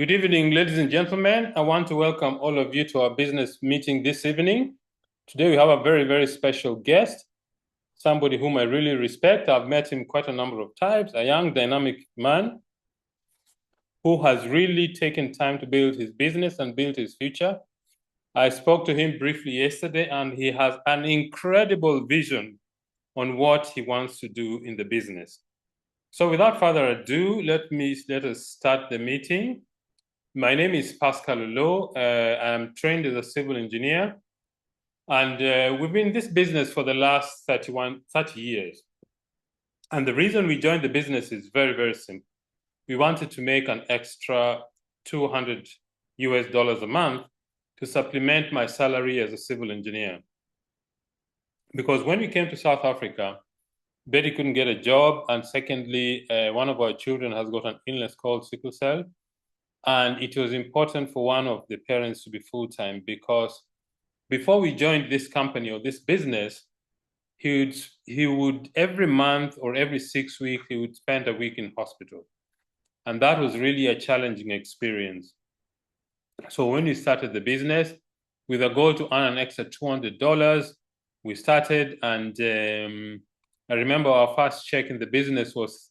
Good evening, ladies and gentlemen. I want to welcome all of you to our business meeting this evening. Today we have a very, very special guest, somebody whom I really respect. I've met him quite a number of times, a young, dynamic man who has really taken time to build his business and build his future. I spoke to him briefly yesterday, and he has an incredible vision on what he wants to do in the business. So without further ado, let us start the meeting. My name is Pascal Hulot. I'm trained as a civil engineer, and we've been in this business for the last 30 years. And the reason we joined the business is very, very simple. We wanted to make an extra $200 a month to supplement my salary as a civil engineer. Because when we came to South Africa, Betty couldn't get a job, and secondly, one of our children has got an illness called sickle cell. And it was important for one of the parents to be full-time, because before we joined this company or this business, he would every month or every 6 weeks, he would spend a week in hospital. And that was really a challenging experience. So when we started the business with a goal to earn an extra $200, we started, and I remember our first check in the business was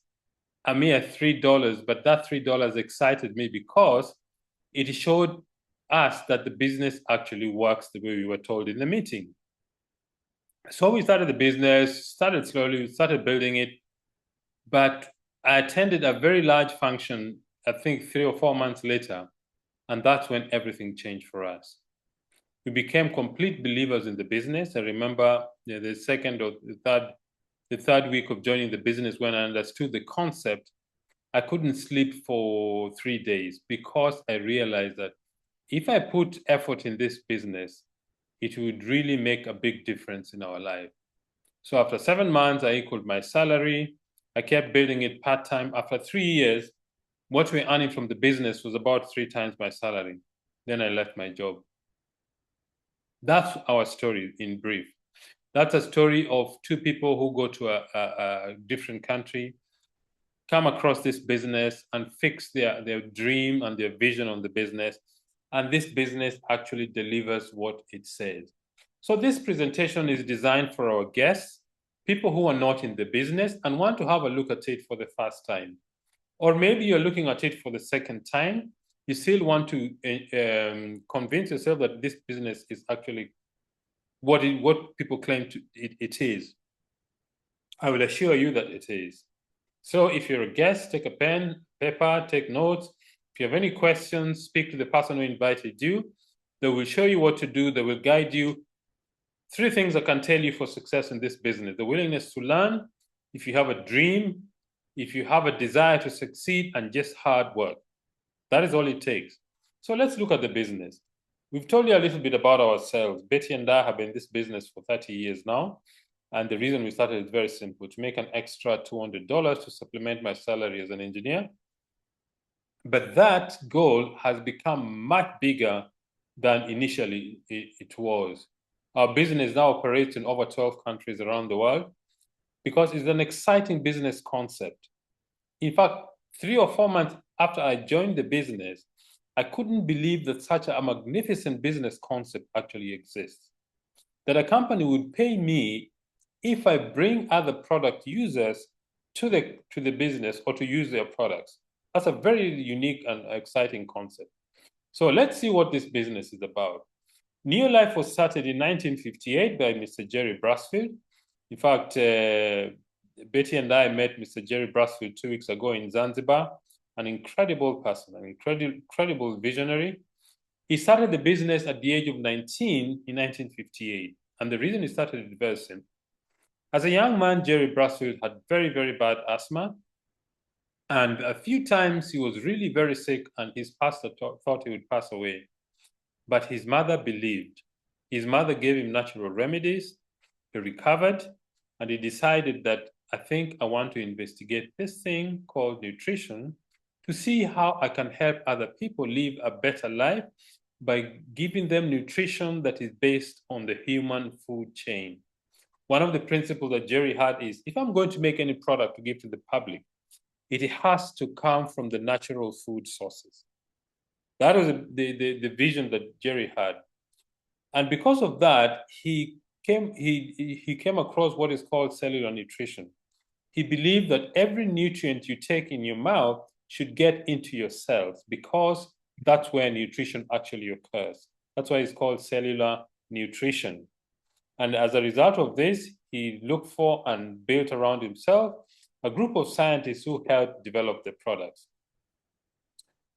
a mere $3, but that $3 excited me because it showed us that the business actually works the way we were told in the meeting. So we started the business, started slowly, we started building it, but I attended a very large function, I think 3 or 4 months later, and that's when everything changed for us. We became complete believers in the business. I remember the second or the third week of joining the business, when I understood the concept, I couldn't sleep for 3 days, because I realized that if I put effort in this business, it would really make a big difference in our life. So after 7 months, I equaled my salary. I kept building it part-time. After 3 years, what we're earning from the business was about 3 times my salary. Then I left my job. That's our story in brief. That's a story of 2 people who go to a different country, come across this business and fix their dream and their vision on the business. And this business actually delivers what it says. So this presentation is designed for our guests, people who are not in the business and want to have a look at it for the first time. Or maybe you're looking at it for the second time. You still want to convince yourself that this business is actually what people claim it is. I will assure you that it is. So if you're a guest, take a pen, paper, take notes. If you have any questions, speak to the person who invited you. They will show you what to do. They will guide you. 3 things I can tell you for success in this business: the willingness to learn, if you have a dream, if you have a desire to succeed, and just hard work. That is all it takes. So let's look at the business. We've told you a little bit about ourselves. Betty and I have been in this business for 30 years now. And the reason we started is very simple: to make an extra $200 to supplement my salary as an engineer. But that goal has become much bigger than initially it was. Our business now operates in over 12 countries around the world, because it's an exciting business concept. In fact, 3 or 4 months after I joined the business, I couldn't believe that such a magnificent business concept actually exists. That a company would pay me if I bring other product users to the business or to use their products. That's a very unique and exciting concept. So let's see what this business is about. Neolife was started in 1958 by Mr. Jerry Brasfield. In fact, Betty and I met Mr. Jerry Brasfield 2 weeks ago in Zanzibar. An incredible person, an incredible visionary. He started the business at the age of 19 in 1958. And the reason he started it is very simple. As a young man, Jerry Brasfield had very, very bad asthma. And a few times he was really very sick, and his pastor thought he would pass away. But his mother believed. His mother gave him natural remedies. He recovered, and he decided that, I think I want to investigate this thing called nutrition to see how I can help other people live a better life by giving them nutrition that is based on the human food chain. One of the principles that Jerry had is, if I'm going to make any product to give to the public, it has to come from the natural food sources. That was the vision that Jerry had. And because of that, he came across what is called cellular nutrition. He believed that every nutrient you take in your mouth should get into your cells because that's where nutrition actually occurs. That's why it's called cellular nutrition. And as a result of this, he looked for and built around himself a group of scientists who helped develop the products.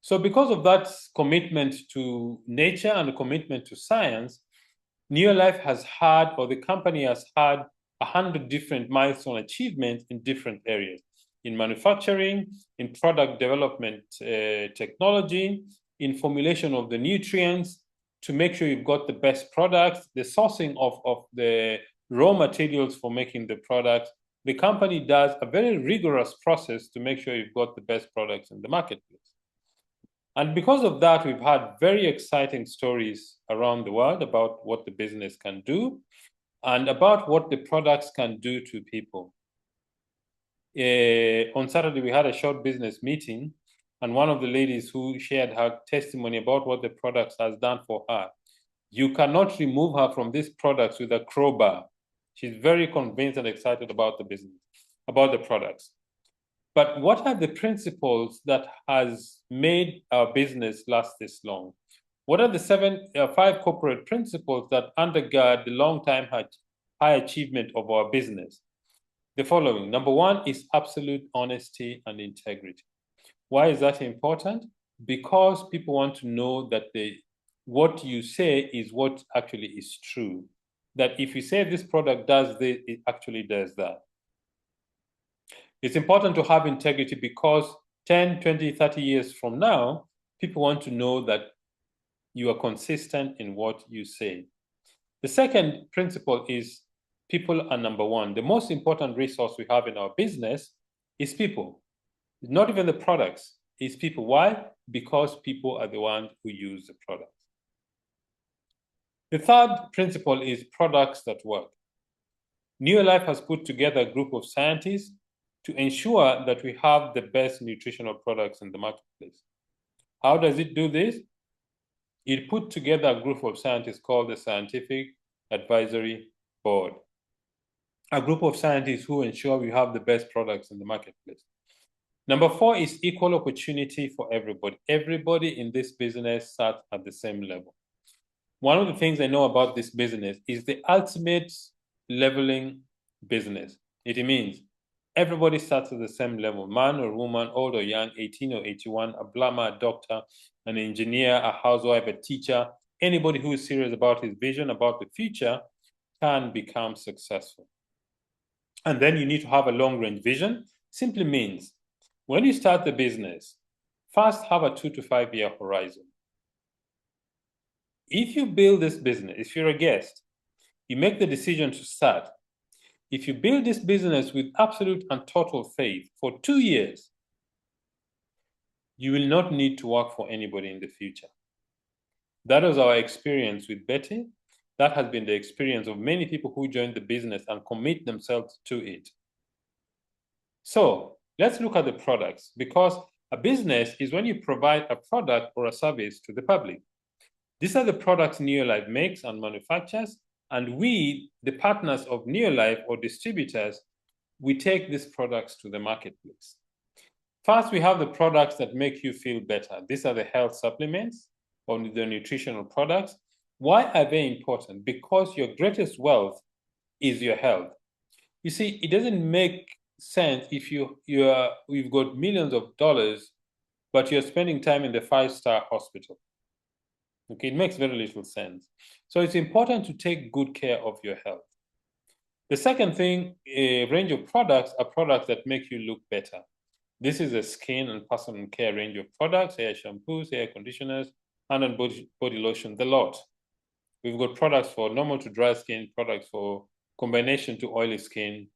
So because of that commitment to nature and a commitment to science, Neolife has had, or the company has had, 100 different milestone achievements in different areas, in manufacturing, in product development technology, in formulation of the nutrients, to make sure you've got the best products, the sourcing of the raw materials for making the products. The company does a very rigorous process to make sure you've got the best products in the marketplace. And because of that, we've had very exciting stories around the world about what the business can do and about what the products can do to people. On Saturday, we had a short business meeting, and one of the ladies who shared her testimony about what the products has done for her. You cannot remove her from these products with a crowbar. She's very convinced and excited about the business, about the products. But what are the principles that has made our business last this long? What are the five corporate principles that undergird the long-time high achievement of our business? The following. Number one is absolute honesty and integrity. Why is that important? Because people want to know that what you say is what actually is true. That if you say this product does this, it actually does that. It's important to have integrity because 10, 20, 30 years from now, people want to know that you are consistent in what you say. The second principle is people are number one. The most important resource we have in our business is people. It's not even the products, it's people. Why? Because people are the ones who use the products. The third principle is products that work. Neolife has put together a group of scientists to ensure that we have the best nutritional products in the marketplace. How does it do this? It put together a group of scientists called the Scientific Advisory Board, a group of scientists who ensure we have the best products in the marketplace. Number four is equal opportunity for everybody. Everybody in this business starts at the same level. One of the things I know about this business is the ultimate leveling business. It means everybody starts at the same level, man or woman, old or young, 18 or 81, a plumber, a doctor, an engineer, a housewife, a teacher. Anybody who is serious about his vision, about the future, can become successful. And then you need to have a long-range vision. Simply means when you start the business, first have a 2 to 5 year horizon. If you build this business, if you're a guest, you make the decision to start. If you build this business with absolute and total faith for 2 years, you will not need to work for anybody in the future. That was our experience with Betty. That has been the experience of many people who join the business and commit themselves to it. So let's look at the products, because a business is when you provide a product or a service to the public. These are the products Neolife makes and manufactures, and we, the partners of Neolife or distributors, we take these products to the marketplace. First, we have the products that make you feel better. These are the health supplements or the nutritional products. Why are they important? Because your greatest wealth is your health. You see, it doesn't make sense if you've got millions of dollars, but you're spending time in the 5-star hospital. Okay, it makes very little sense. So it's important to take good care of your health. The second thing, a range of products are products that make you look better. This is a skin and personal care range of products, hair shampoos, hair conditioners, hand and body lotion, the lot. We've got products for normal to dry skin, products for combination to oily skin.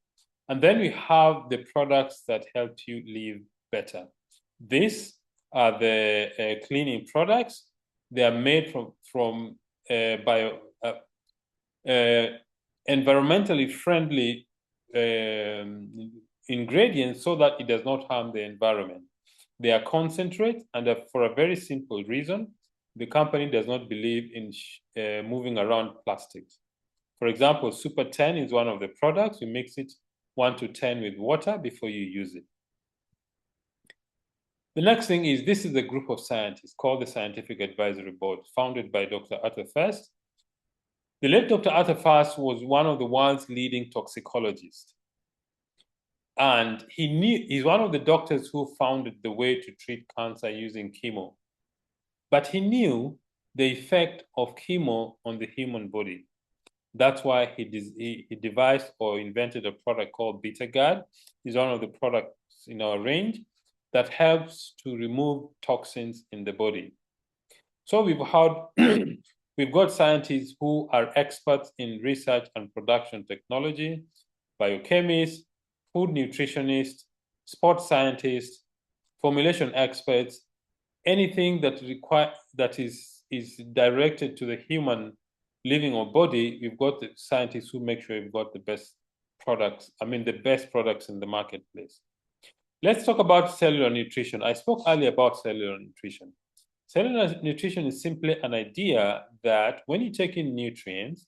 And then we have the products that help you live better. These are the cleaning products. They are made from environmentally friendly ingredients so that it does not harm the environment. They are concentrate, and for a very simple reason. the company does not believe in moving around plastics. For example, Super 10 is one of the products. You mix it 1 to 10 with water before you use it. The next thing is, this is a group of scientists called the Scientific Advisory Board, founded by Dr. Arthur First. The late Dr. Arthur First was one of the world's leading toxicologists. And he's one of the doctors who founded the way to treat cancer using chemo. But he knew the effect of chemo on the human body. That's why he devised or invented a product called BetaGuard. It's one of the products in our range that helps to remove toxins in the body. So we've got scientists who are experts in research and production technology, biochemists, food nutritionists, sports scientists, formulation experts, anything that is directed to the human living or body. We've got the scientists who make sure we've got the best products, the best products in the marketplace. Let's talk about cellular nutrition. I spoke earlier about cellular nutrition. Cellular nutrition is simply an idea that when you take in nutrients,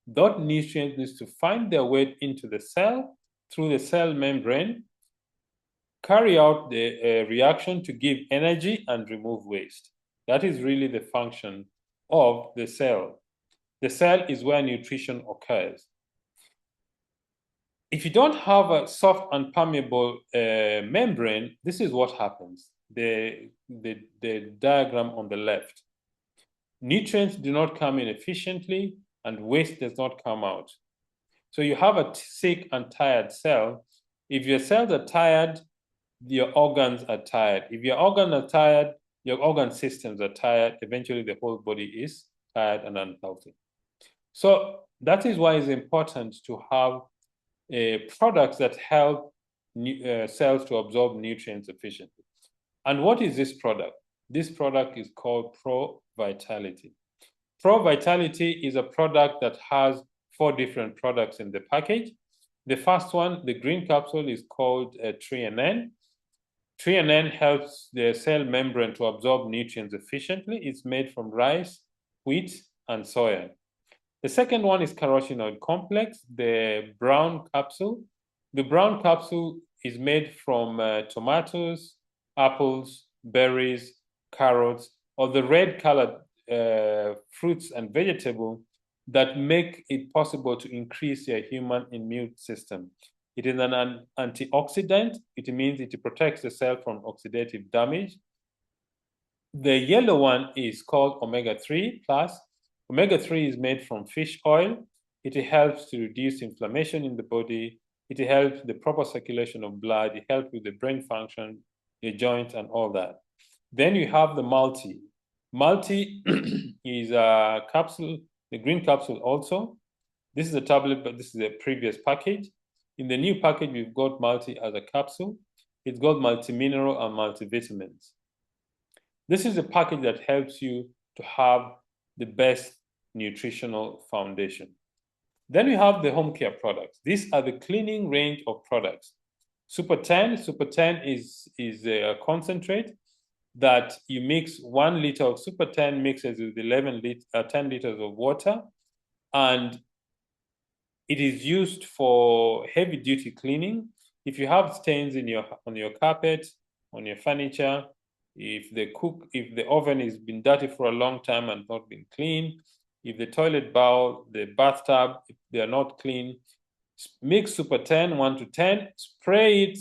those nutrients need to find their way into the cell through the cell membrane, carry out the reaction to give energy and remove waste. That is really the function of the cell. The cell is where nutrition occurs. If you don't have a soft and permeable membrane, this is what happens. The diagram on the left. Nutrients do not come in efficiently and waste does not come out. So you have a sick and tired cell. If your cells are tired, your organs are tired. If your organs are tired, your organ systems are tired. Eventually, the whole body is tired and unhealthy. So that is why it's important to have products that help cells to absorb nutrients efficiently. And what is this product? This product is called Pro Vitality. Pro Vitality is a product that has 4 different products in the package. The first one, the green capsule, is called TreeNN. TreeNN helps the cell membrane to absorb nutrients efficiently. It's made from rice, wheat, and soya. The second one is carotenoid complex, the brown capsule. The brown capsule is made from tomatoes, apples, berries, carrots, or the red colored fruits and vegetables that make it possible to increase your human immune system. It is an antioxidant. It means it protects the cell from oxidative damage. The yellow one is called omega-3 plus. Omega-3 is made from fish oil. It helps to reduce inflammation in the body. It helps the proper circulation of blood. It helps with the brain function, your joints, and all that. Then you have the multi. Multi is a capsule, the green capsule also. This is a tablet, but this is a previous package. In the new package, we've got multi as a capsule. It's got multi-mineral and multivitamins. This is a package that helps you to have the best nutritional foundation. Then we have the home care products. These are the cleaning range of products. Super 10 is a concentrate that you mix 1 liter of Super 10 mixes with 10 liters of water, and it is used for heavy duty cleaning. If you have stains on your carpet, on your furniture, if the oven has been dirty for a long time and not been cleaned, if the toilet bowl, the bathtub, if they are not clean, mix Super 10, 1 to 10, spray it,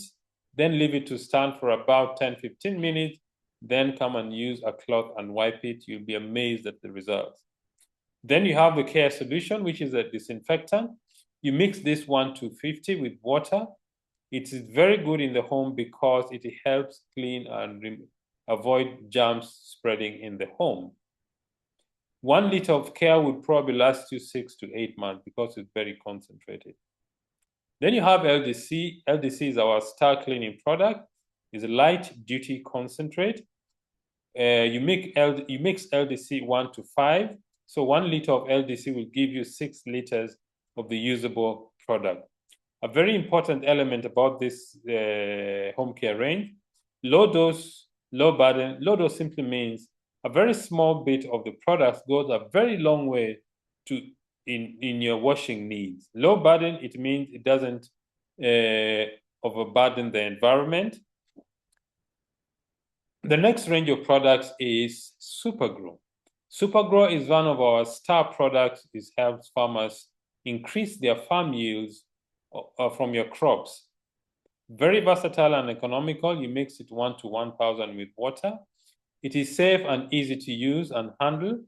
then leave it to stand for about 10-15 minutes, then come and use a cloth and wipe it. You'll be amazed at the results. Then you have the care solution, which is a disinfectant. You mix this 1 to 50 with water. It is very good in the home because it helps clean and avoid germs spreading in the home. 1 liter of care would probably last you 6 to 8 months because it's very concentrated. Then you have LDC. LDC is our star cleaning product. It's a light duty concentrate. You mix LDC 1 to 5. So 1 liter of LDC will give you 6 liters of the usable product. A very important element about this home care range, low dose, low burden. Low dose simply means A very small bit of the product goes a very long way to in your washing needs. Low burden, it means it doesn't overburden the environment. The next range of products is Supergrow. Supergrow is one of our star products. It helps farmers increase their farm yields from your crops. Very versatile and economical. You mix it 1 to 1,000 with water. It is safe and easy to use and handle.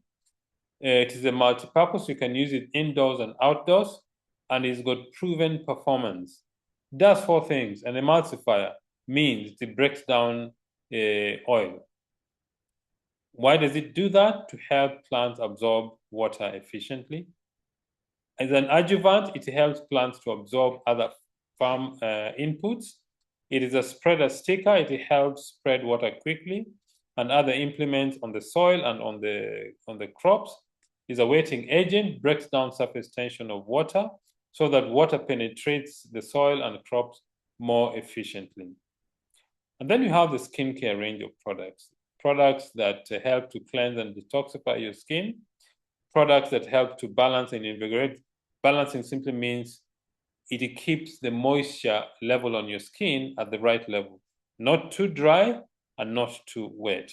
It is a multi-purpose. You can use it indoors and outdoors, and it's got proven performance. It does 4 things. An emulsifier means it breaks down oil. Why does it do that? To help plants absorb water efficiently. As an adjuvant, it helps plants to absorb other farm inputs. It is a spreader sticker. It helps spread water quickly and other implements on the soil and on the crops. It's a wetting agent, breaks down surface tension of water so that water penetrates the soil and crops more efficiently. And then you have the skincare range of products that help to cleanse and detoxify your skin, products that help to balance and invigorate. Balancing simply means it keeps the moisture level on your skin at the right level, not too dry and not too wet.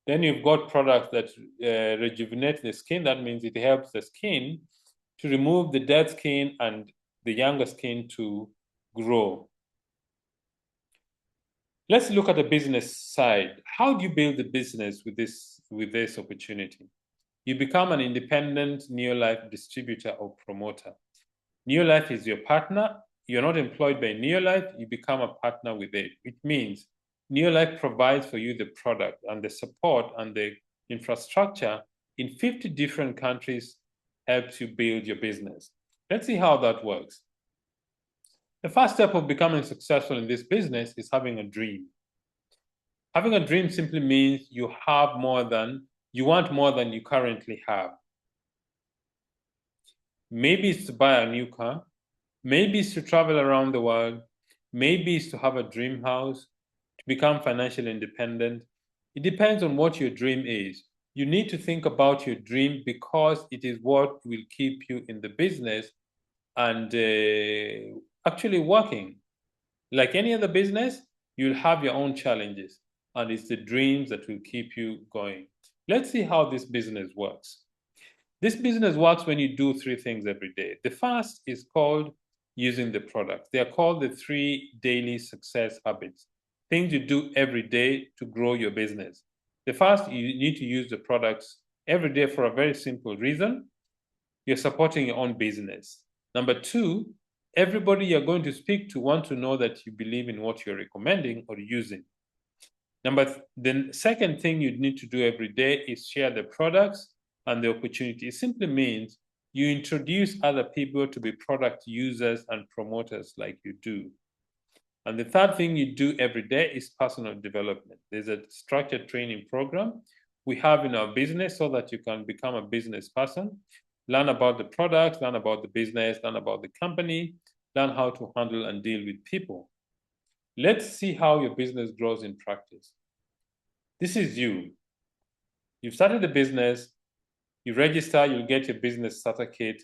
Then you've got products that rejuvenate the skin. That means it helps the skin to remove the dead skin and the younger skin to grow. Let's look at the business side. How do you build a business with this opportunity? You become an independent Neolife distributor or promoter. Neolife is your partner. You're not employed by Neolife. You become a partner with it. It means Neolife provides for you the product and the support and the infrastructure in 50 different countries, helps you build your business. Let's see how that works. The first step of becoming successful in this business is having a dream. Having a dream simply means you want more than you currently have. Maybe it's to buy a new car. Maybe it's to travel around the world. Maybe it's to have a dream house, to become financially independent. It depends on what your dream is. You need to think about your dream because it is what will keep you in the business and actually working. Like any other business, you'll have your own challenges, and it's the dreams that will keep you going. Let's see how this business works. This business works when you do 3 things every day. The first is called using the product. They are called the 3 daily success habits, things you do every day to grow your business. The first, you need to use the products every day for a very simple reason. You're supporting your own business. Number 2, everybody you're going to speak to want to know that you believe in what you're recommending or using. The second thing you need to do every day is share the products and the opportunity. It simply means you introduce other people to be product users and promoters like you do. And the third thing you do every day is personal development. There's a structured training program we have in our business so that you can become a business person, learn about the products, learn about the business, learn about the company, learn how to handle and deal with people. Let's see how your business grows in practice. This is you. You've started a business, you register, you'll get your business starter kit.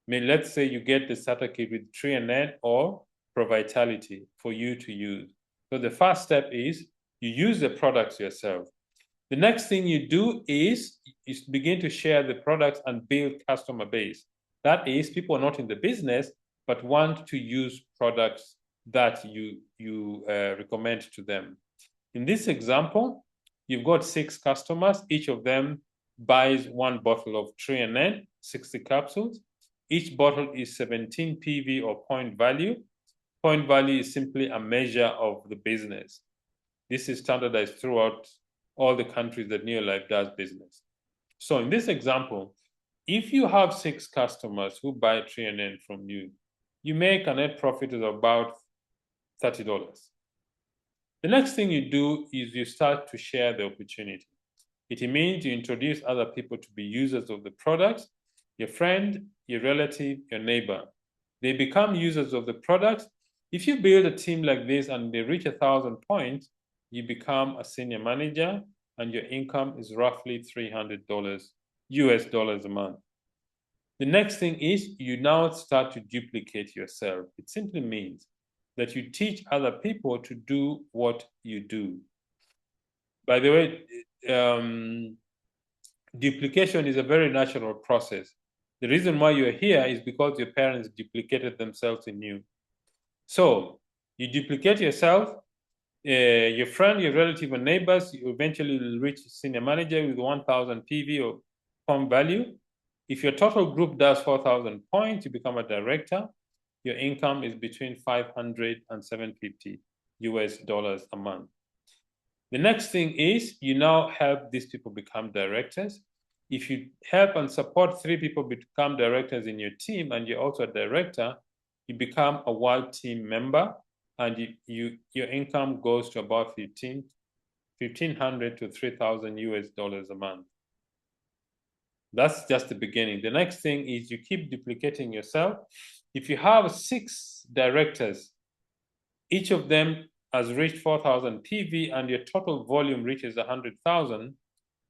Let's say you get the starter kit with 3NN or ProVitality for you to use. So the first step is you use the products yourself. The next thing you do is begin to share the products and build customer base. That is, people are not in the business, but want to use products that you recommend to them. In this example, you've got 6 customers. Each of them buys 1 bottle of 3NN, 60 capsules. Each bottle is 17 PV or point value. Point value is simply a measure of the business. This is standardized throughout all the countries that Neolife does business. So in this example, if you have 6 customers who buy 3NN from you, you make a net profit of about $30. The next thing you do is you start to share the opportunity. It means you introduce other people to be users of the products, your friend, your relative, your neighbor. They become users of the products. If you build a team like this and they reach 1,000 points, you become a senior manager, and your income is roughly $300 US dollars a month. The next thing is you now start to duplicate yourself. It simply means that you teach other people to do what you do. By the way, duplication is a very natural process. The reason why you're here is because your parents duplicated themselves in you. So you duplicate yourself, your friend, your relative, and neighbors, you eventually will reach senior manager with 1,000 PV or POM value. If your total group does 4,000 points, you become a director. Your income is between 500 and 750 US dollars a month. The next thing is you now help these people become directors. If you help and support 3 people become directors in your team and you're also a director, you become a world team member, and your income goes to about 1,500 to 3,000 US dollars a month. That's just the beginning. The next thing is you keep duplicating yourself. If you have 6 directors, each of them has reached 4,000 PV and your total volume reaches 100,000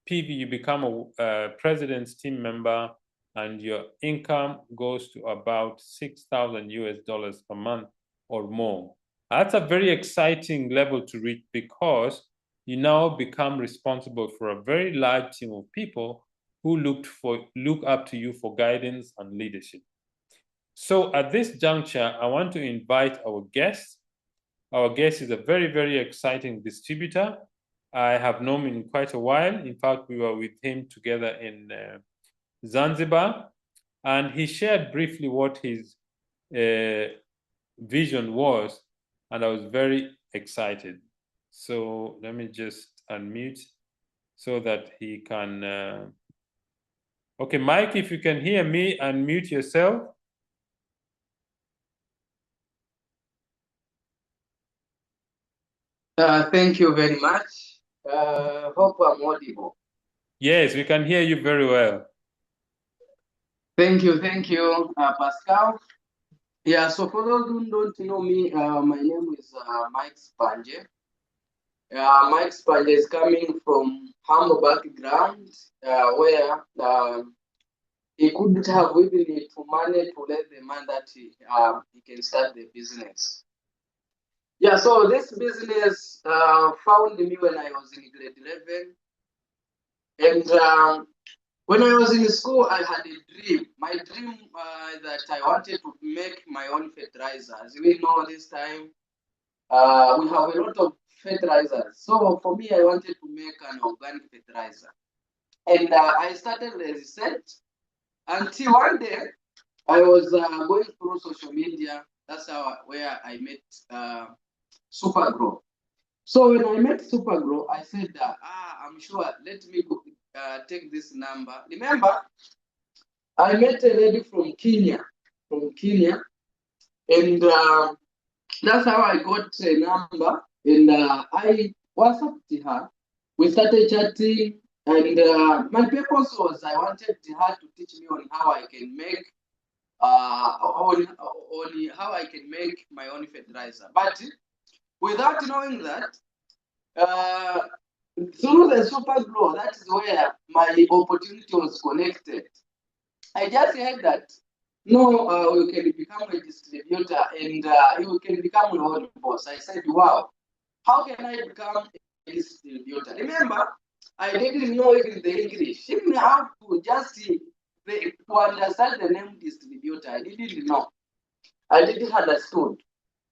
PV, you become a president's team member and your income goes to about 6,000 US dollars per month or more. That's a very exciting level to reach because you now become responsible for a very large team of people who look up to you for guidance and leadership. So at this juncture, I want to invite our guest. Our guest is a very, very exciting distributor. I have known him in quite a while. In fact, we were with him together in Zanzibar, and he shared briefly what his vision was, and I was very excited. So let me just unmute so that he can... Okay, Mike, if you can hear me, unmute yourself. Thank you very much. Hope I'm audible. Yes, we can hear you very well. Thank you, Pascal. Yeah, so for those who don't know me, my name is Mike Sipanje. Mike Sipanje is coming from humble background where he couldn't have even to money to let the man that he can start the business. Yeah, so this business found me when I was in grade 11. And when I was in school, I had a dream. My dream that I wanted to make my own fertilizers. We know this time we have a lot of fertilizers. So for me, I wanted to make an organic fertilizer. And I started the research until one day I was going through social media. That's where I met Supergrow. So when I met Supergrow, I said, I'm sure, let me go, take this number. Remember, I met a lady from Kenya, and that's how I got a number, and I WhatsApped her. We started chatting, and my purpose was I wanted her to teach me on how I can make on how I can make my own fertilizer. But without knowing that, through the Supergrow, that is where my opportunity was connected. I just heard that, no, you can become a distributor and you can become your own boss. I said, wow, how can I become a distributor? Remember, I didn't know even the English. Even have to just to understand the name distributor. I didn't know. I didn't understood.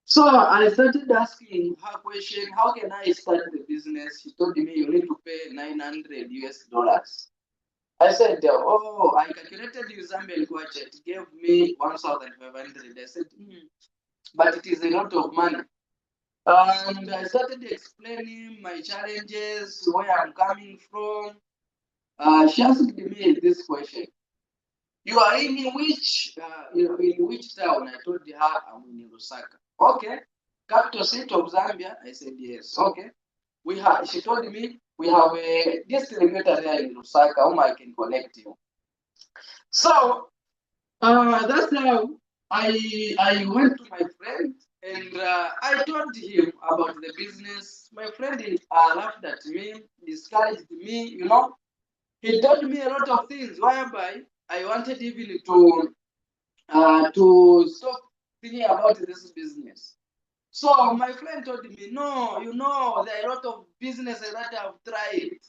So I started asking her question, how can I start the business? She told me you need to pay 900 US dollars. I said, oh, I calculated in Zambian kwacha. It gave me 1,500. I said, but it is a lot of money. And I started explaining my challenges, where I'm coming from. She asked me this question. You are in which town? I told her I'm in Lusaka. Okay. Capital city of Zambia? I said yes. Okay. She told me we have a distributor there in Lusaka whom I can connect you. So that's how I went to my friend And I told him about the business. My friend laughed at me, discouraged me, you know. He told me a lot of things whereby I wanted even to stop thinking about this business. So my friend told me, no, you know, there are a lot of businesses that I've tried.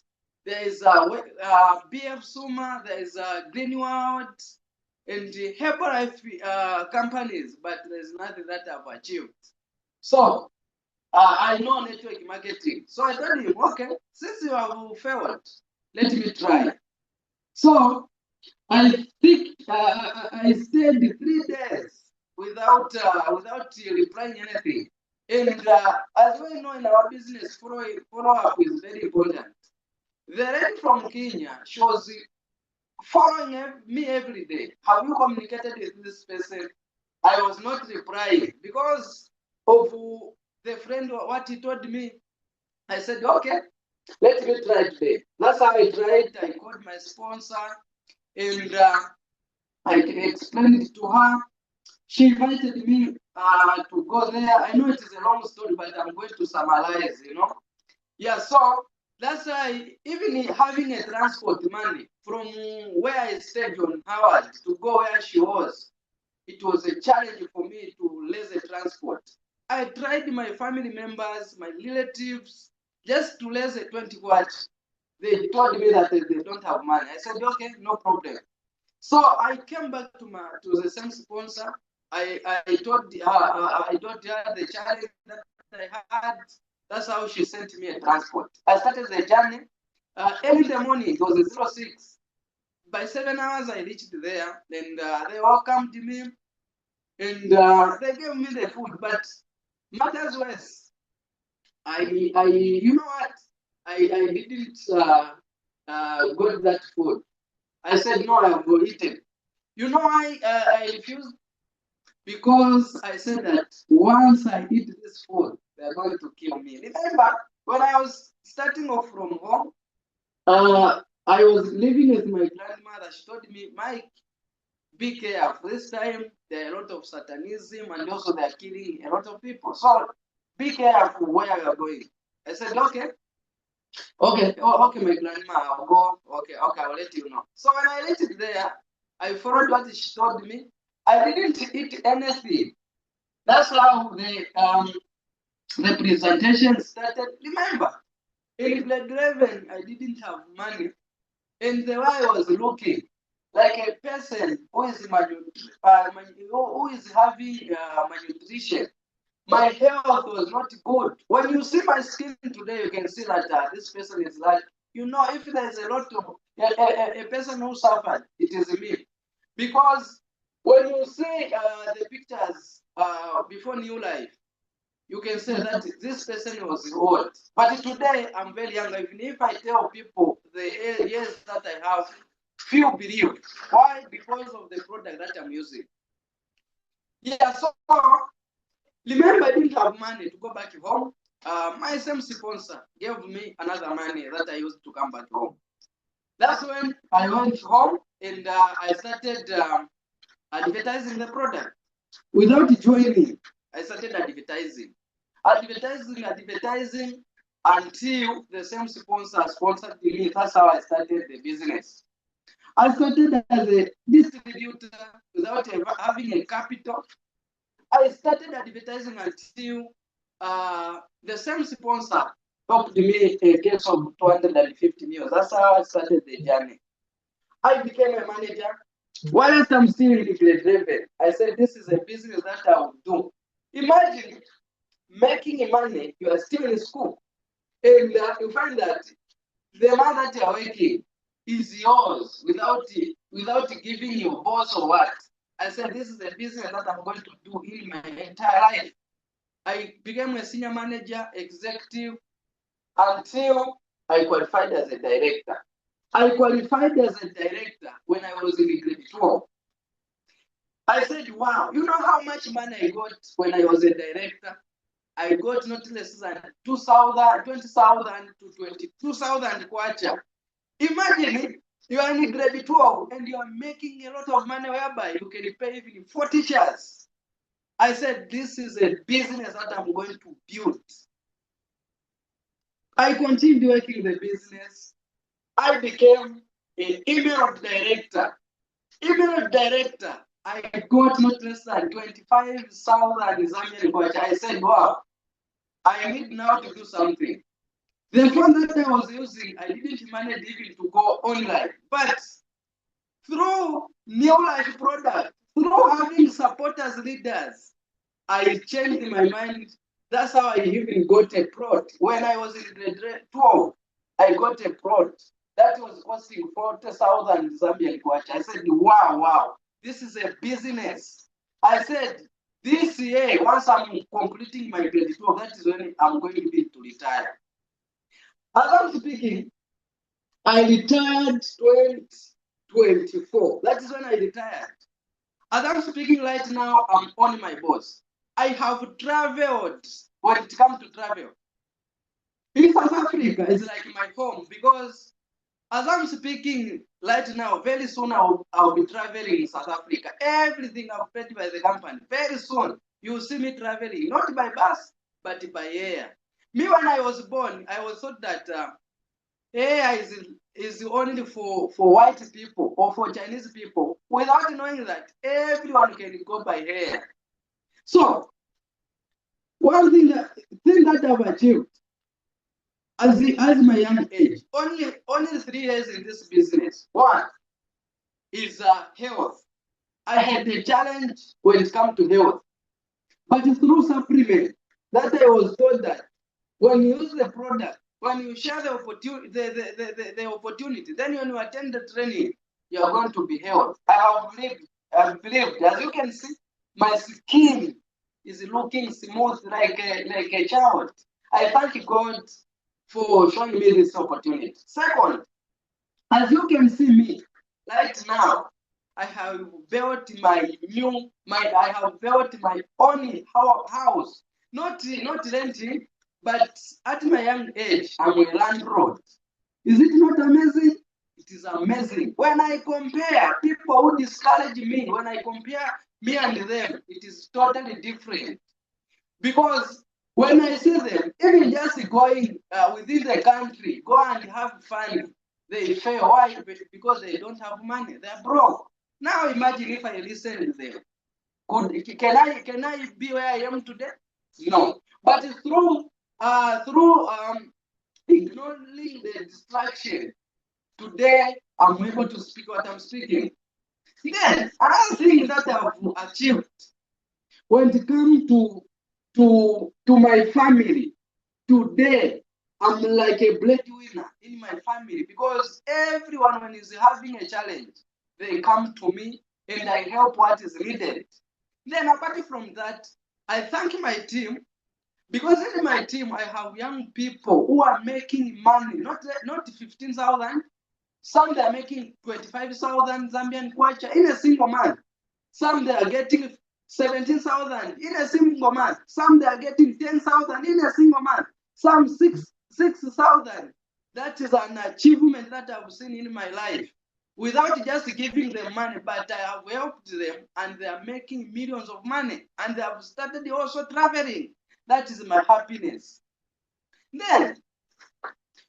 There is BF Suma, there is Greenwood, and Herbalife companies, but there's nothing that I've achieved. So I know network marketing. So I told him, okay, since you have failed, let me try. So I think I stayed 3 days without replying anything. And as we know in our business, follow up is very important. The lady from Kenya, she was following me every day. Have you communicated with this person? I was not replying because of the friend, what he told me. I said, okay, let me try today. That's how I tried. I called my sponsor and I explained it to her. She invited me to go there. I know it is a long story, but I'm going to summarize, you know. Yeah, so that's why even having a transport money from where I stayed on Howard to go where she was, it was a challenge for me to raise a transport. I tried my family members, my relatives, just to raise a 20 watt. They told me that they don't have money. I said, okay, no problem. So I came back to the same sponsor. I told her the challenge that I had. That's how she sent me a transport. I started the journey. Early in the morning, it was a 06. By 7 hours, I reached there, and they welcomed me, and they gave me the food. But matters worse, you know what? I didn't got that food. I said no, I have eaten. You know why I refused? Because I said that once I eat this food, they're going to kill me. Remember, when I was starting off from home, I was living with my grandmother. She told me, Mike, be careful. This time, there are a lot of satanism and also they're killing a lot of people. So be careful where you're going. I said, okay. Okay, okay, my grandma, I'll go. Okay, I'll let you know. So when I reached there, I followed what she told me. I didn't eat anything. That's how the presentation started. Remember, in grade 11, I didn't have money, and the way I was looking like a person who is who is having malnutrition. My health was not good. When you see my skin today, you can see that this person is like, you know, if there's a lot of a person who suffered, it is me. Because when you see the pictures before Neolife, you can say that this person was old. But today, I'm very young. Even if I tell people the years that I have, few believe. Why? Because of the product that I'm using. Yeah, so remember, I didn't have money to go back home. My same sponsor gave me another money that I used to come back home. That's when I went home and I started advertising the product. Without joining, I started advertising until the same sponsor sponsored me. That's how I started the business. I started as a distributor without having a capital. I started advertising until the same sponsor helped me a case of 250 meals. That's how I started the journey. I became a manager. While I'm still in grade 11, I said this is a business that I will do. Imagine making money, you are still in school, and you find that the money that you are making is yours without giving your boss or what. I said this is a business that I'm going to do in my entire life. I became a senior manager, executive, until I qualified as a director. I qualified as a director when I was in grade 12. I said, wow, you know how much money I got when I was a director? I got not less than 20,000 to 22,000 kwacha. Imagine it, you are in grade 12 and you are making a lot of money whereby you can pay even 40 shares. I said, this is a business that I'm going to build. I continued working the business. I became an email director. Email director, I got not less than 25,000 Zambian kwacha. I said, wow, I need now to do something. The phone that I was using, I didn't manage even to go online. But through Neolife product, through having supporters, leaders, I changed my mind. That's how I even got a plot. When I was in grade 12, I got a plot that was costing 40,000 Zambian kwacha. I said, wow, this is a business. I said, this year, once I'm completing my grade 12, that is when I'm going to be to retire. As I'm speaking, I retired 2024. That is when I retired. As I'm speaking right now, I'm on my boss. I have traveled when it comes to travel. In South Africa, it's like my home because as I'm speaking right now, very soon I'll be traveling in South Africa. Everything I've paid by the company. Very soon, you'll see me traveling, not by bus, but by air. Me, when I was born, I was thought that AI is only for white people or for Chinese people, without knowing that everyone can go by air. So, one thing that I've achieved as my young age, only 3 years in this business. One is health. I had a challenge when it comes to health, but through supplement that I was told that when you use the product, when you share the opportunity, the opportunity, then when you attend the training, you are going to be healed. I've believed, as you can see, my skin is looking smooth like a child. I thank God for showing me this opportunity. Second, as you can see me right now, I have built my own house, not renting, but at my young age, I'm a landlord. Is it not amazing? It is amazing. When I compare people who discourage me, when I compare me and them, it is totally different. Because when I see them, even just going within the country, go and have fun, they fail. Why? Because they don't have money. They're broke. Now imagine if I listen to them. Can I be where I am today? No. But through ignoring the distraction, today I'm able to speak what I'm speaking. Then another thing that I've achieved when it comes to my family, today I'm like a breadwinner in my family because everyone when is having a challenge, they come to me and I help what is needed. Then apart from that, I thank my team because in my team I have young people who are making money, not 15,000. Some they are making 25,000 Zambian kwacha in a single month. Some they are getting 17,000 in a single month. Some they are getting 10,000 in a single month. Some 6,000. That is an achievement that I've seen in my life. Without just giving them money, but I have helped them and they are making millions of money. And they have started also traveling. That is my happiness. Then,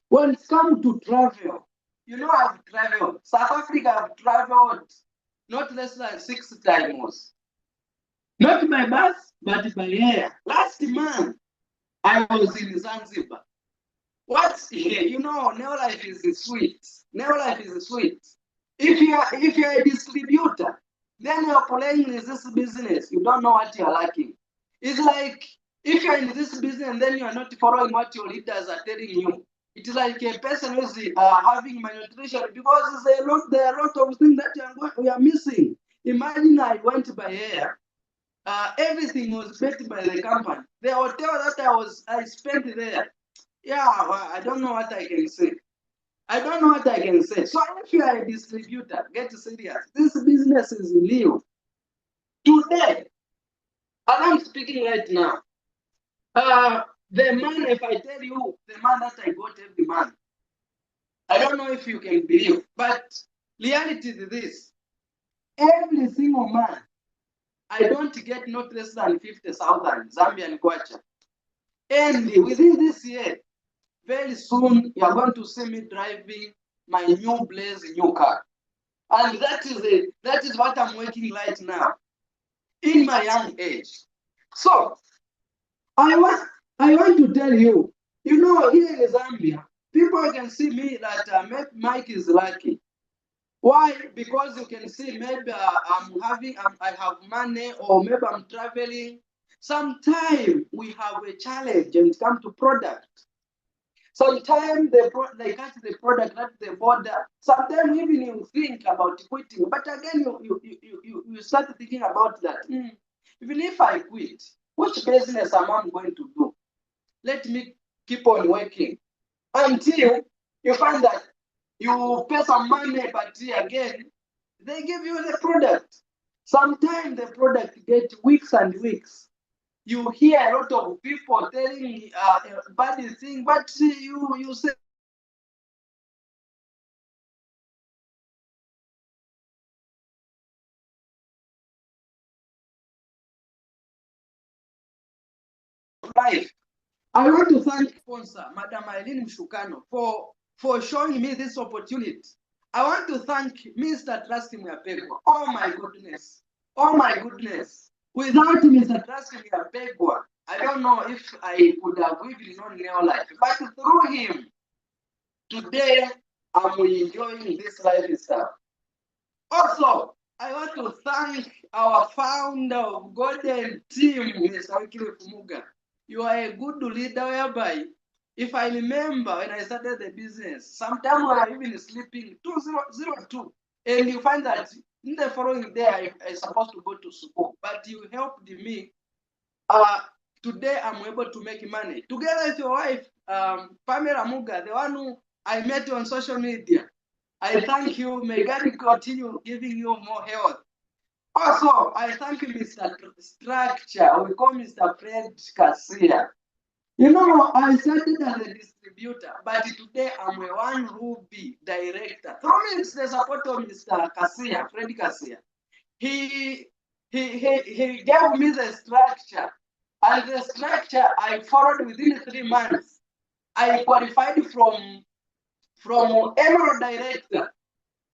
when it comes to travel, you know I've traveled. South Africa I've traveled not less than 6 times. Not by bus, but by air. Last month, I was in Zanzibar. What's here? You know, Neolife is sweet. Neolife is sweet. If you're a distributor, then you're playing in this business. You don't know what you're lacking. It's like if you're in this business and then you're not following what your leaders are telling you. It's like a person who's having malnutrition because there are a lot of things that we are missing. Imagine I went by air. Everything was paid by the company. The hotel that I spent there. Yeah, I don't know what I can say. I don't know what I can say. So if you are a distributor, get serious. This business is new. Today, and I'm speaking right now. The man, if I tell you the man that I got every month, I don't know if you can believe, but reality is this. Every single month, I don't get not less than 50,000 Zambian kwacha. And within this year, very soon, you are going to see me driving my new Blaze new car. And that is what I'm working right now in my young age. So I want to tell you, you know, here in Zambia, people can see me that Mike is lucky. Why? Because you can see maybe I have money, or maybe I'm traveling. Sometimes we have a challenge when it comes to product. Sometimes they catch the product at the border. Sometimes even you think about quitting, but again you start thinking about that. Even if I quit, which business am I going to do? Let me keep on working until you find that you pay some money, but again they give you the product. Sometimes the product get weeks and weeks. You hear a lot of people telling bad thing, but you say life. I want to thank sponsor, Madam Eileen Mshukano, for showing me this opportunity. I want to thank Mr. Trusty Mwapegwa. Oh my goodness. Oh my goodness. Without Mr. Trusty Mwapegwa, I don't know if I could have even known Neolife. But through him, today I'm enjoying this lifestyle. Also, I want to thank our founder of Golden Team, Mr. Wikile Fumuga. You are a good leader whereby, if I remember when I started the business, sometimes we are even sleeping 2002, and you find that in the following day I supposed to go to school, but you helped me. Today I'm able to make money together with your wife, Pamela Muga, the one who I met on social media. I thank you. May God continue giving you more health. Also, I thank Mr. Structure. We call Mr. Fred Cassia. You know, I started as a distributor, but today I'm a one Ruby director. Through the support of Mr. Cassia, Fred Cassia, he gave me the structure, and the structure I followed within 3 months. I qualified from Emerald director,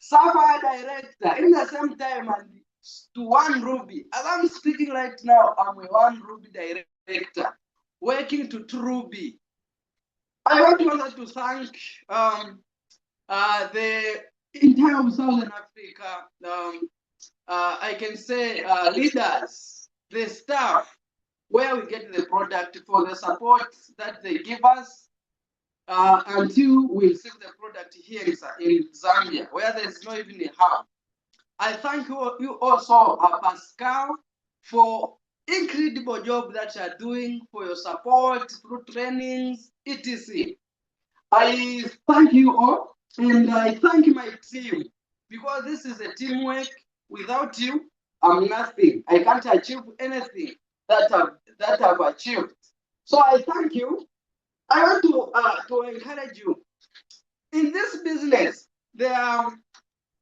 Sapphire director in the same time, and to one Ruby. As I'm speaking right now, I'm a one Ruby director working to Ruby. I want also to thank the entire of Southern Africa. I can say leaders, the staff, where we get the product, for the support that they give us until we receive the product here in Zambia, where there's no even a hub. I thank you also, Pascal, for incredible job that you are doing, for your support through trainings, etc. I thank you all, and I thank my team, because this is a teamwork. Without you, I'm nothing. I can't achieve anything that I've achieved. So I thank you. I want to encourage you. In this business, there are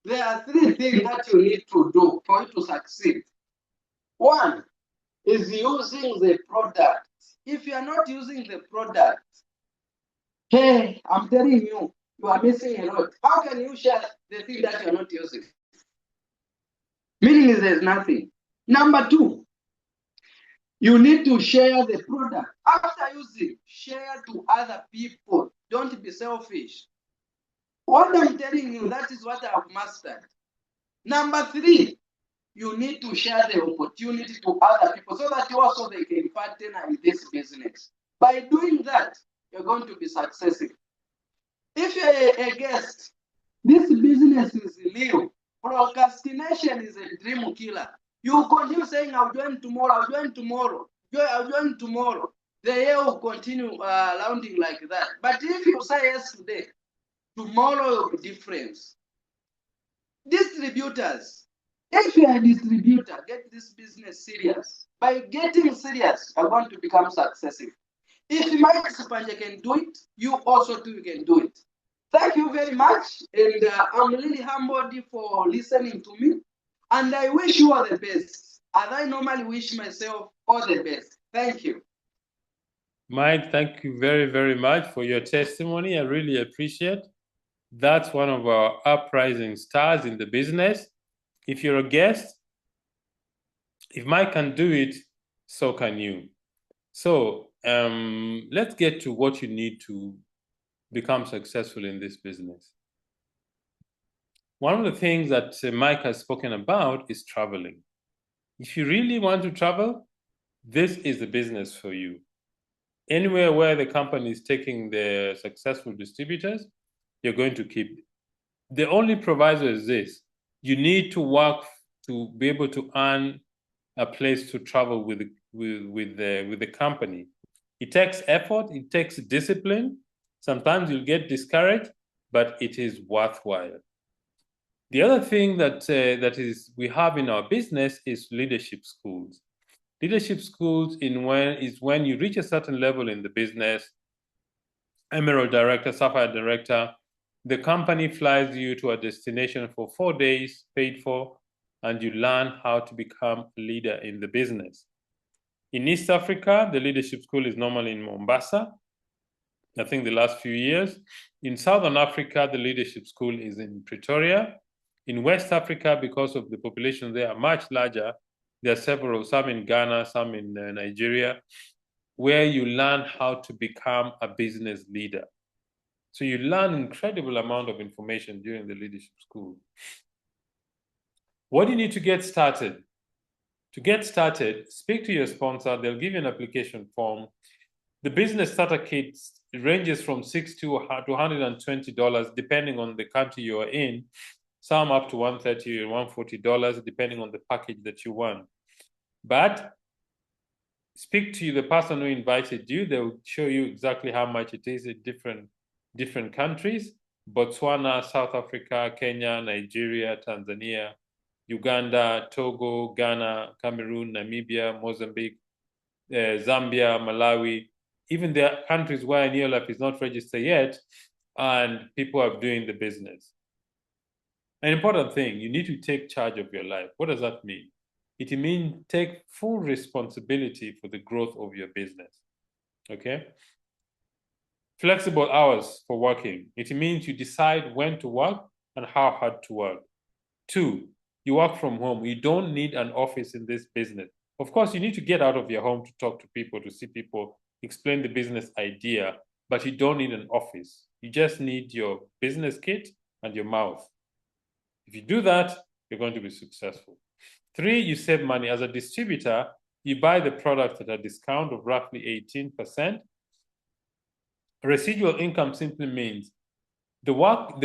3 things that you need to do for you to succeed. One is using the product. If you are not using the product, hey, I'm telling you, you are missing a lot. How can you share the thing that you're not using? Meaning is there's nothing. Number 2, you need to share the product. After using, share to other people. Don't be selfish. What I'm telling you, that is what I've mastered. Number 3, you need to share the opportunity to other people so that also they can partner in this business. By doing that, you're going to be successful. If you're a guest, this business is real. Procrastination is a dream killer. You continue saying, I'll join tomorrow, I'll join tomorrow, I'll join tomorrow. The year will continue rounding like that. But if you say yes today, tomorrow will be different. Distributors, if you are a distributor, get this business serious. By getting serious, you're going to become successful. If Mike Sipanje can do it, you also too can do it. Thank you very much, and I'm really humbled for listening to me, and I wish you all the best. As I normally wish myself all the best. Thank you. Mike, thank you very, very much for your testimony. I really appreciate. That's one of our uprising stars in the business. If you're a guest, if Mike can do it, so can you. So let's get to what you need to become successful in this business. One of the things that Mike has spoken about is traveling. If you really want to travel, this is the business for you. Anywhere where the company is taking the successful distributors, you're going to keep it. The only proviso is this: you need to work to be able to earn a place to travel with the company. It takes effort, it takes discipline. Sometimes you'll get discouraged, but it is worthwhile. The other thing that we have in our business is leadership schools. Leadership schools is when you reach a certain level in the business, Emerald Director, Sapphire Director, the company flies you to a destination for 4 days, paid for, and you learn how to become a leader in the business. In East Africa, the leadership school is normally in Mombasa, I think the last few years. In Southern Africa, the leadership school is in Pretoria. In West Africa, because of the population there are much larger, there are several, some in Ghana, some in Nigeria, where you learn how to become a business leader. So you learn an incredible amount of information during the leadership school. What do you need to get started? To get started, speak to your sponsor. They'll give you an application form. The business starter kit ranges from $60 to $120, depending on the country you are in. Some up to $130 or $140, depending on the package that you want. But speak to the person who invited you. They'll show you exactly how much it is in different countries: Botswana, South Africa, Kenya, Nigeria, Tanzania, Uganda, Togo, Ghana, Cameroon, Namibia, Mozambique, Zambia, Malawi. Even there are countries where Neolife is not registered yet, and people are doing the business. An important thing, you need to take charge of your life. What does that mean? It means take full responsibility for the growth of your business. Okay? Flexible hours for working. It means you decide when to work and how hard to work. 2, you work from home. You don't need an office in this business. Of course, you need to get out of your home to talk to people, to see people, explain the business idea, but you don't need an office. You just need your business kit and your mouth. If you do that, you're going to be successful. 3, you save money. As a distributor, you buy the product at a discount of roughly 18%. Residual income simply means the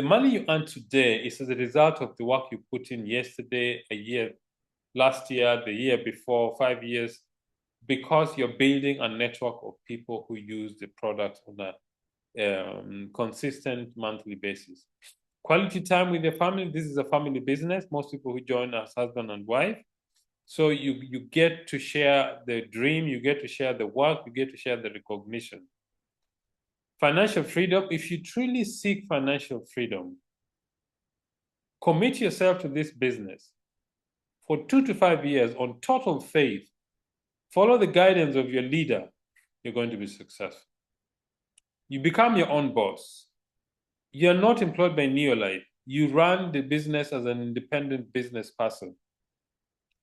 money you earn today is as a result of the work you put in yesterday, a year, last year, the year before, 5 years, because you're building a network of people who use the product on a consistent monthly basis. Quality time with your family. This is a family business. Most people who join as husband and wife. So you get to share the dream, you get to share the work, you get to share the recognition. Financial freedom. If you truly seek financial freedom, commit yourself to this business for 2 to 5 years on total faith. Follow the guidance of your leader. You're going to be successful. You become your own boss. You're not employed by Neolife. You run the business as an independent business person.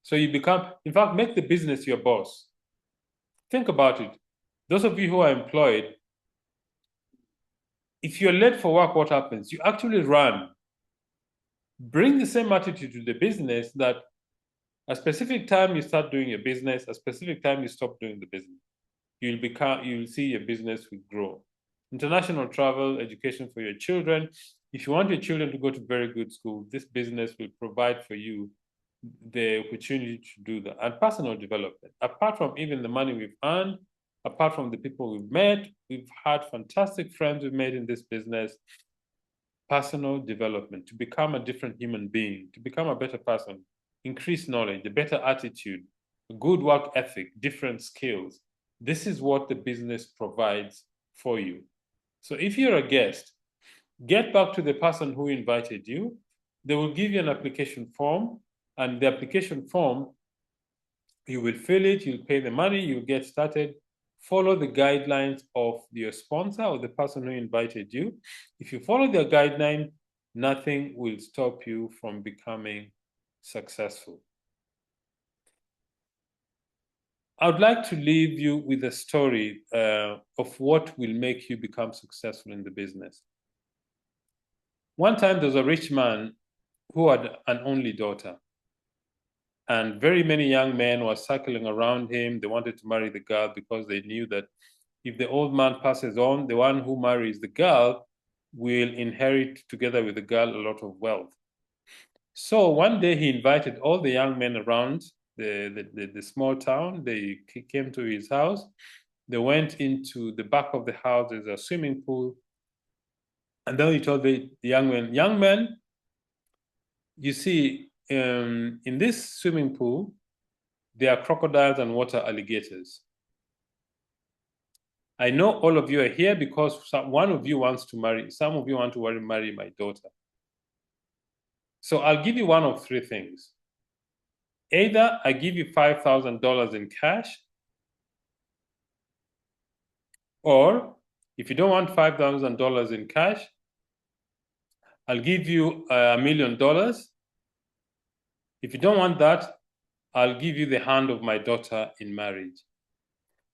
So you become, in fact, make the business your boss. Think about it. Those of you who are employed, if you're late for work, what happens? You actually run. Bring the same attitude to the business, that a specific time you start doing your business, a specific time you stop doing the business. You'll see your business will grow. International travel, education for your children. If you want your children to go to very good school, this business will provide for you the opportunity to do that. And personal development. Apart from even the money we've earned, apart from the people we've met, we've had fantastic friends we've made in this business. Personal development, to become a different human being, to become a better person, increase knowledge, a better attitude, a good work ethic, different skills. This is what the business provides for you. So if you're a guest, get back to the person who invited you. They will give you an application form, and the application form You will fill it, you'll pay the money, you'll get started. Follow the guidelines of your sponsor or the person who invited you. If you follow their guideline, nothing will stop you from becoming successful. I would like to leave you with a story of what will make you become successful in the business. One time there was a rich man who had an only daughter. And very many young men were circling around him. They wanted to marry the girl because they knew that if the old man passes on, the one who marries the girl will inherit together with the girl a lot of wealth. So one day he invited all the young men around the small town. They came to his house. They went into the back of the house. There's a swimming pool. And then he told the young men, you see, in this swimming pool, there are crocodiles and water alligators. I know all of you are here because one of you wants to marry, some of you want to marry my daughter. So I'll give you one of three things. Either I give you $5,000 in cash, or if you don't want $5,000 in cash, I'll give you $1 million. If you don't want that, I'll give you the hand of my daughter in marriage.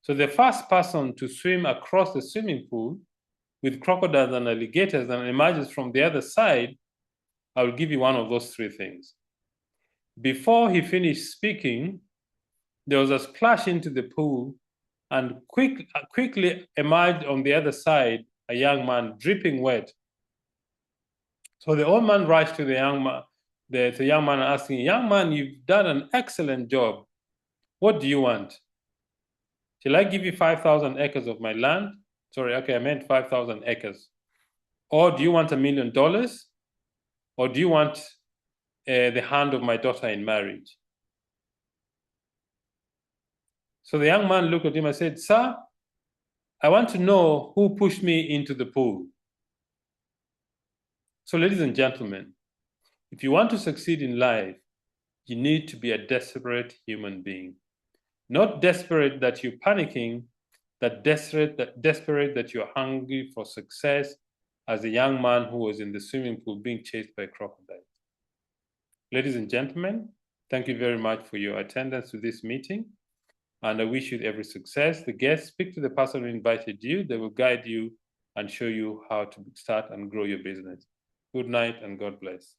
So the first person to swim across the swimming pool with crocodiles and alligators and emerges from the other side, I will give you one of those three things. Before he finished speaking, there was a splash into the pool, and quickly emerged on the other side a young man dripping wet. So the old man rushed to the young man, the young man asking, "Young man, you've done an excellent job. What do you want? Shall I give you 5,000 acres of my land?" Sorry, okay, I meant 5,000 acres. Or do you want $1 million? Or do you want the hand of my daughter in marriage? So the young man looked at him and said, "Sir, I want to know who pushed me into the pool." So ladies and gentlemen, if you want to succeed in life, you need to be a desperate human being. Not desperate that you're panicking, that desperate that you're hungry for success, as a young man who was in the swimming pool being chased by crocodiles. Ladies and gentlemen, thank you very much for your attendance to this meeting, and I wish you every success. The guests, speak to the person who invited you. They will guide you and show you how to start and grow your business. Good night and God bless.